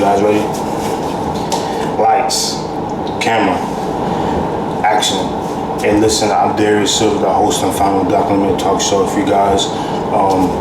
guys ready? Lights, camera, action. Hey, listen, I'm Darius Silver, the host and founder of Black Unlimited Talk Show. If you guys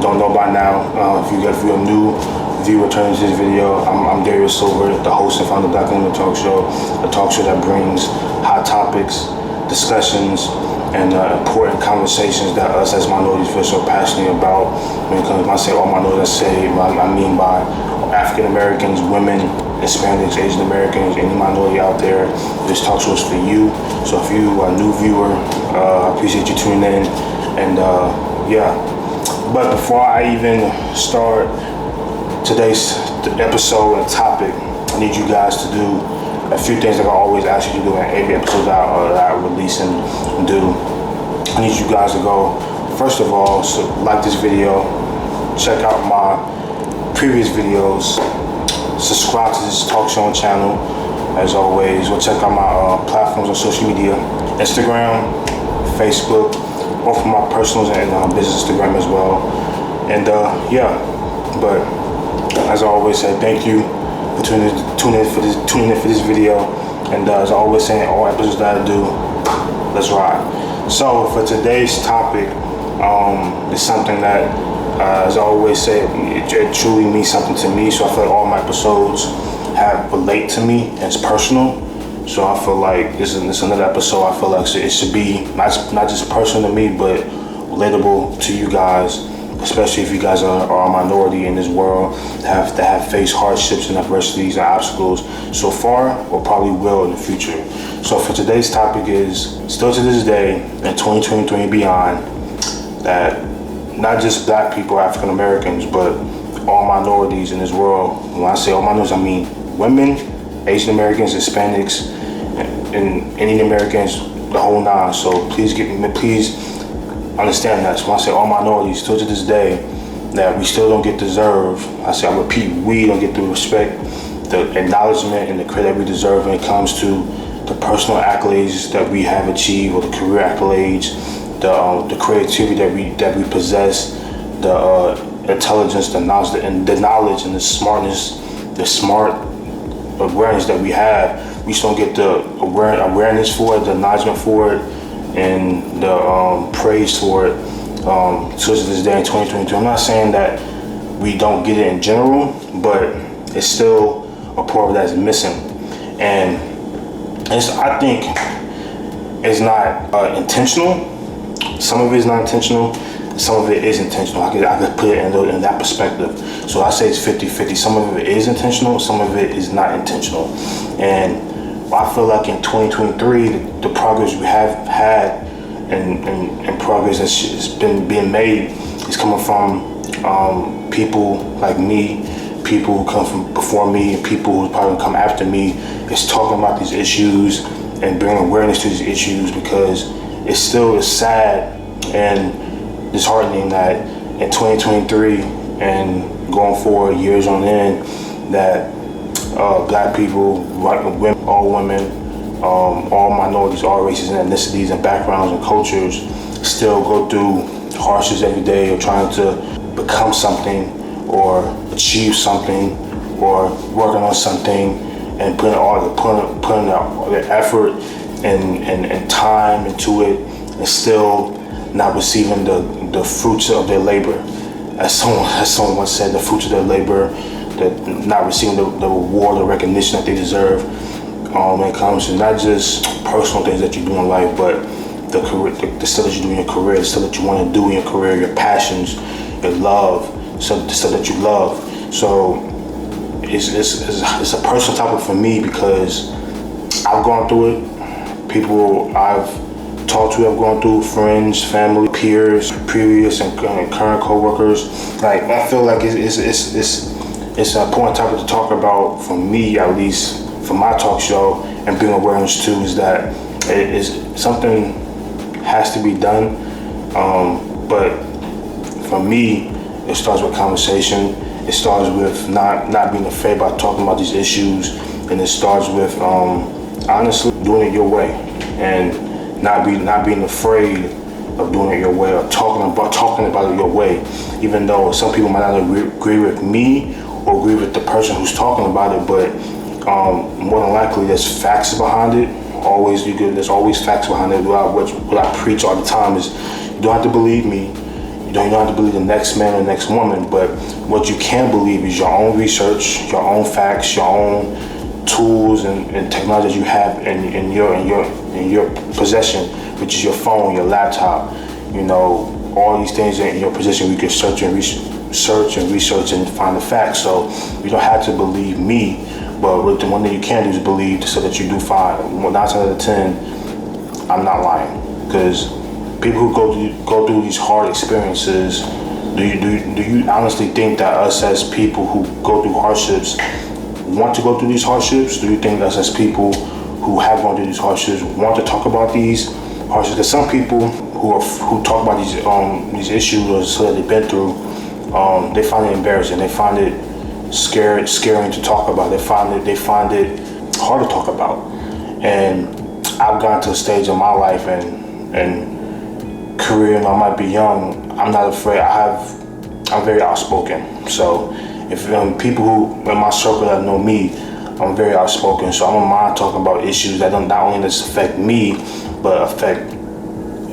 don't know by now, if you're a new viewer turning to this video, I'm Darius Silver, the host and founder of Black Unlimited Talk Show, a talk show that brings hot topics, discussions, and important conversations that us as minorities feel so passionate about. When I say all minorities, I mean by African Americans, women, Hispanics, Asian Americans, any minority out there. This talk show is for you. So if you are a new viewer, I appreciate you tuning in. And yeah, but before I even start today's episode and topic, I need you guys to do a few things that I always ask you to do in every episode that I release and do. I need you guys to go, first of all, so like this video, check out my previous videos, subscribe to this talk show channel. As always, go check out my platforms on social media, Instagram, Facebook, both of my personals and business Instagram as well. And yeah, but as I always say, thank you for tuning in for this video. And as I always say in all episodes that I do, let's ride. So for today's topic, it's something that, as I always say, it truly means something to me. So I feel like all my episodes relate to me, and it's personal. So I feel like this is another episode. I feel like it should be not just personal to me, but relatable to you guys, especially if you guys are a minority in this world that have faced hardships and adversities and obstacles so far, or probably will in the future. So for today's topic is, still to this day, in 2023 and beyond, that not just black people, African Americans, but all minorities in this world. When I say all minorities, I mean women, Asian Americans, Hispanics, and Indian Americans, the whole nine. So please understand that. So when I say all minorities, still to this day, that we still don't get deserved. I repeat, we don't get the respect, the acknowledgement, and the credit we deserve when it comes to the personal accolades that we have achieved, or the career accolades, the creativity that we possess, the intelligence, the knowledge, and the smartness, the smart awareness that we have. We just don't get the awareness for it, the acknowledgement for it, and the praise for it. To this day in 2022, I'm not saying that we don't get it in general, but it's still a part that's missing. And I think it's not intentional. Some of it is not intentional, some of it is intentional. I could put it in that perspective. So I say it's 50-50. Some of it is intentional, some of it is not intentional. And I feel like in 2023, the progress we have had and progress that's been being made is coming from people like me, people who come from before me, and people who probably come after me. It's talking about these issues and bringing awareness to these issues, because it still is sad and disheartening that in 2023 and going forward, years on end, that black people, women, all minorities, all races and ethnicities and backgrounds and cultures still go through hardships every day, or trying to become something or achieve something or working on something, and putting all the effort and time into it, and still not receiving the fruits of their labor. As someone once said, the fruits of their labor, that not receiving the reward or recognition that they deserve, when it comes to not just personal things that you do in life, but the stuff that you do in your career, the stuff that you want to do in your career, your passions, your love, the stuff that you love. So it's a personal topic for me, because I've gone through it. People I've talked to have gone through, friends, family, peers, previous and current co-workers. Like, I feel like it's an important topic to talk about, for me at least, for my talk show, and bring awareness to, is that it is something has to be done. But for me, it starts with conversation. It starts with not being afraid about talking about these issues, and it starts with honestly doing it your way, and not being afraid of doing it your way, or talking about it your way, even though some people might not agree with me or agree with the person who's talking about it, but more than likely there's facts behind it. There's always facts behind it. What I preach all the time is, you don't have to believe me. You don't have to believe the next man or next woman, but what you can believe is your own research, your own facts, your own tools and technology that you have in your possession, which is your phone, your laptop, all these things in your possession. We can search and research and find the facts. So you don't have to believe me, but the one thing you can do is believe, so that you do find. 9 times out of 10, I'm not lying, because people who go through these hard experiences, do you honestly think that us as people who go through hardships want to go through these hardships? Do you think us as people who have gone through these hardships want to talk about these hardships? Because some people who talk about these issues or so that they've been through, they find it embarrassing. They find it scaring to talk about. They find it hard to talk about. And I've gotten to a stage in my life and career, and I might be young, I'm not afraid. I'm very outspoken. So if people who in my circle that know me, I'm very outspoken. So I don't mind talking about issues that don't not only just affect me, but affect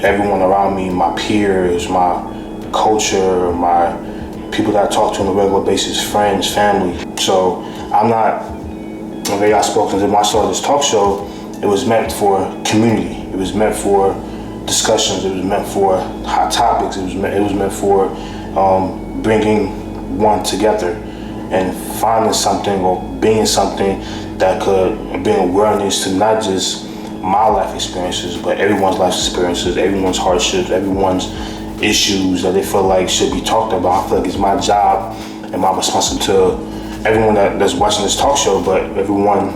everyone around me, my peers, my culture, my people that I talk to on a regular basis, friends, family. So I'm very outspoken. When I started this talk show, it was meant for community. It was meant for discussions. It was meant for hot topics. It was meant for bringing one together and finding something or being something that could bring awareness to not just my life experiences, but everyone's life experiences, everyone's hardships, everyone's issues that they feel like should be talked about. I feel like it's my job and my responsibility to everyone that's watching this talk show, but everyone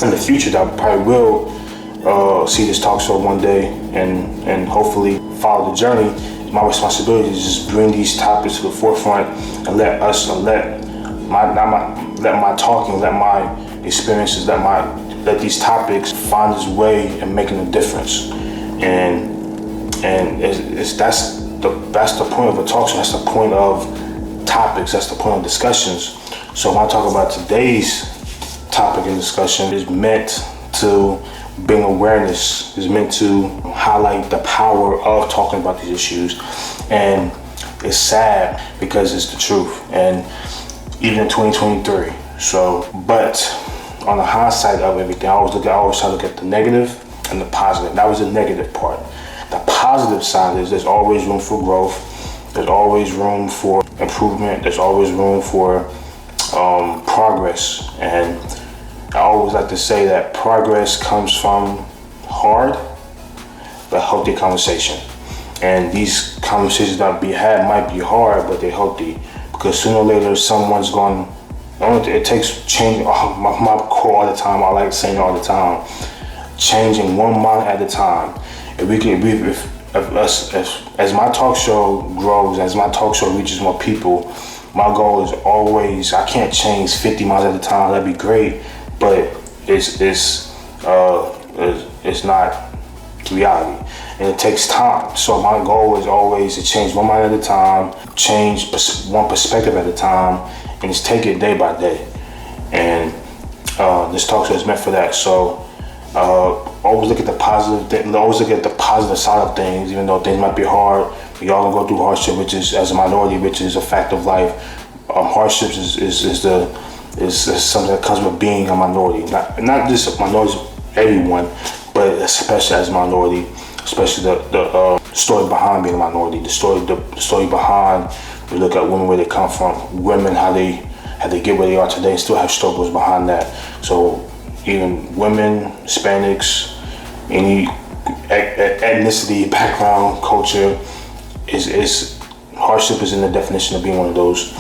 in the future that probably will see this talk show one day and hopefully follow the journey. My responsibility is just bring these topics to the forefront and let my talking, let my experiences, let these topics find its way in making a difference. And that's the point of a talk show. That's the point of topics. That's the point of discussions. So when I talk about today's topic and discussion, is meant to bring awareness, is meant to highlight the power of talking about these issues. And it's sad because it's the truth. And even in 2023. So, but on the hindsight of everything, I always try to look at the negative and the positive. That was the negative part. The positive side is there's always room for growth. There's always room for improvement. There's always room for progress. And I always like to say that progress comes from hard but healthy conversation. And these conversations that we had might be hard, but they're healthy, because sooner or later someone's going. It takes change. My quote all the time. I like saying it all the time. Changing one mind at a time. As my talk show grows, as my talk show reaches more people, my goal is always, I can't change 50 miles at a time. That'd be great, but it's not reality, and it takes time. So my goal is always to change one mind at a time, change one perspective at a time, and just take it day by day. And this talk show is meant for that. So always look at the positive. Always look at the positive side of things, even though things might be hard. We all gonna go through hardship, which is, as a minority, which is a fact of life. Hardships is something that comes with being a minority. Not just minorities, everyone, but especially as a minority, especially the story behind being a minority, the story behind. We look at women, where they come from, women how they get where they are today, and still have struggles behind that. So even women, Hispanics, any ethnicity, background, culture, is hardship is in the definition of being one of those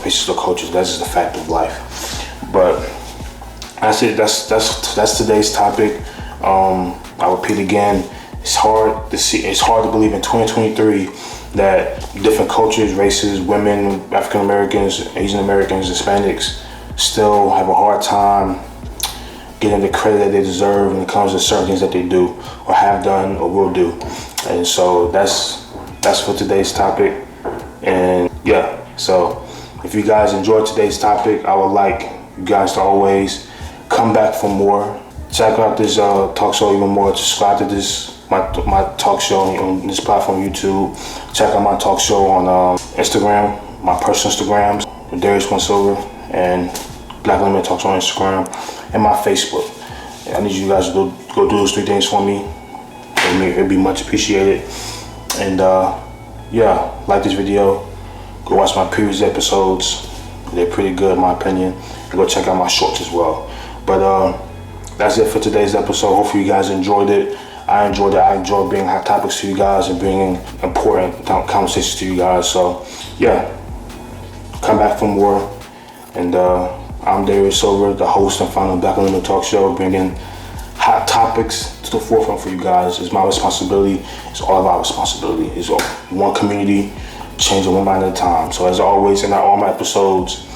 races or cultures. That's just a fact of life. But that's it. That's today's topic. I repeat again, it's hard to believe in 2023 that different cultures, races, women, African Americans, Asian Americans, Hispanics still have a hard time getting the credit that they deserve when it comes to certain things that they do or have done or will do. And so that's for today's topic. And yeah, so If you guys enjoyed today's topic, I would like you guys to always come back for more. Check out this talk show even more. Subscribe to this my talk show on this platform, YouTube. Check out my talk show on Instagram, my personal Instagrams, Darius One Silver, and Black Limited Talks on Instagram, and my Facebook. I need you guys to go do those 3 things for me. It'd be much appreciated. And yeah, like this video. Go watch my previous episodes. They're pretty good in my opinion. And go check out my shorts as well. But that's it for today's episode. Hopefully you guys enjoyed it. I enjoyed it. I enjoy bringing hot topics to you guys and bringing important conversations to you guys. So yeah, come back for more. And I'm Darius Silver, the host and founder of Black Limited Talk Show, bringing hot topics to the forefront for you guys. It's my responsibility. It's all of our responsibility. It's one community, changing one mind at a time. So as always, in all my episodes,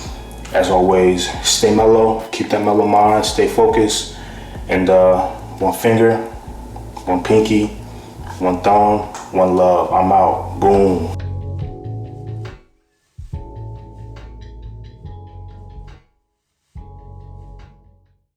as always, stay mellow, keep that mellow mind, stay focused, and one finger, one pinky, one thumb, one love. I'm out. Boom.